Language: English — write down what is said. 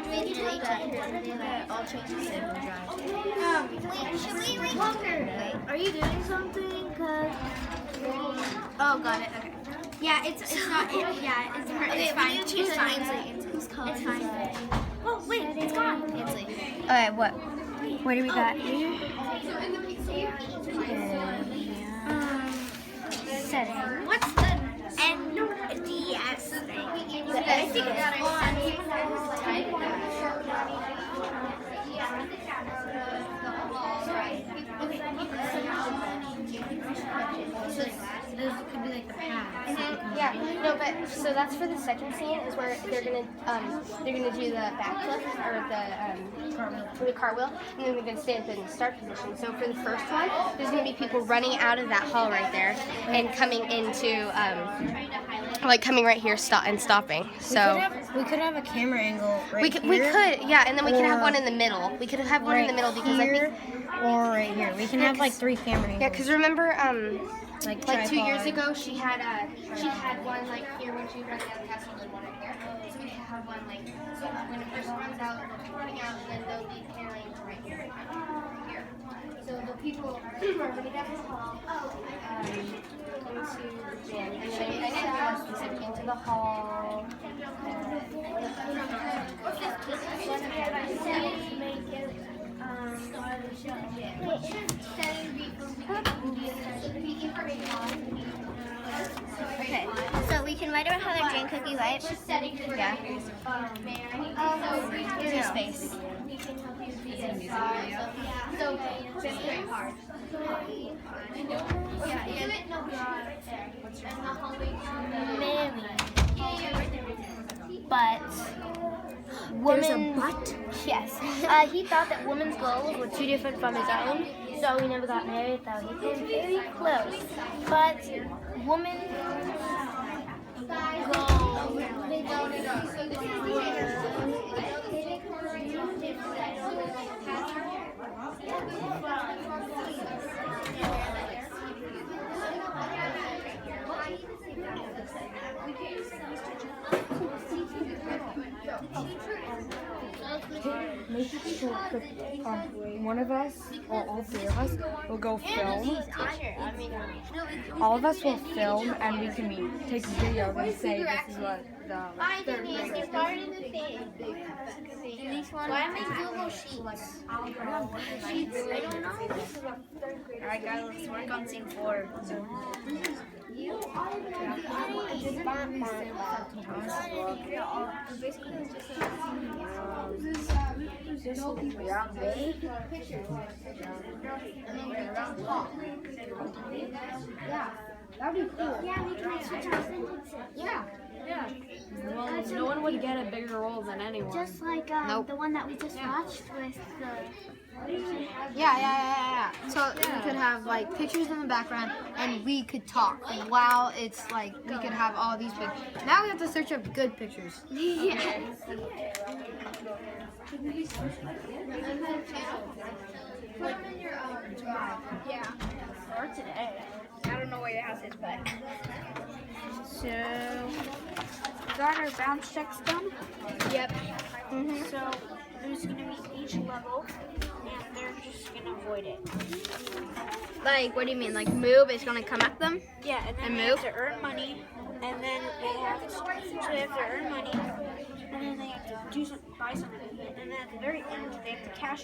graduated in 18. I'll change the same drive. Wait, should we record? Wait, are you doing something? Oh, got it. Okay. Yeah, it's not. Yeah, it's fine. Choose It's fine. Whose color It's is fine. that? Oh wait, it's gone. Okay, what? What do we got here? Setting. What's the NDS thing? I think it's Those could be like the paths. Yeah, no, but so that's for the second scene is where they're gonna do the backflip or the cartwheel, and then they're gonna stand in the start position. So for the first one, there's gonna be people running out of that hall right there and coming into like coming right here and stopping. So we could have a camera angle right we could, yeah, and then we could have Or one in the middle. We could have one in the middle because I think. Or right here. We can have like 3 camera angles. Yeah, because remember, like 2 years tripod. ago, she had one like here when she was running out of the castle, and one right here. So we have one like so when it first runs out, running out, and then they'll be carrying right here and right here. So the people are running down the hall, into the gym, and then I didn't more specific into the hall. Okay, so we can write about how they're doing cookie, right? Yeah. Here's your space. So it's very hard. But women. Yes. He thought that women's goals were too different from his own, so he never got married. Though he came very close. But women One of us, or all 3 of us, will go film. All of us will film, and we can take videos and say this is what the third grade is. Why am I Google Sheets? I don't know. Alright guys, let's work on scene 4. That'd be cool. Yeah, we can switch our sentences. Yeah. Well, no one would get a bigger role than anyone. Just like the one that we just watched with the. Yeah. So we could have like pictures in the background, and we could talk while it's like we could have all these pictures. Now we have to search up good pictures. Yeah. Yeah. Or today. I don't know where your house is, but. So, got our bounce checks done. Yep. So, there's going to be each level, and they're just going to avoid it. Like, what do you mean? Like move? It's gonna come at them? Yeah, and then And they move? have to earn money, and then they have to earn money, and then they have to buy something, and then at the very end, they have to cash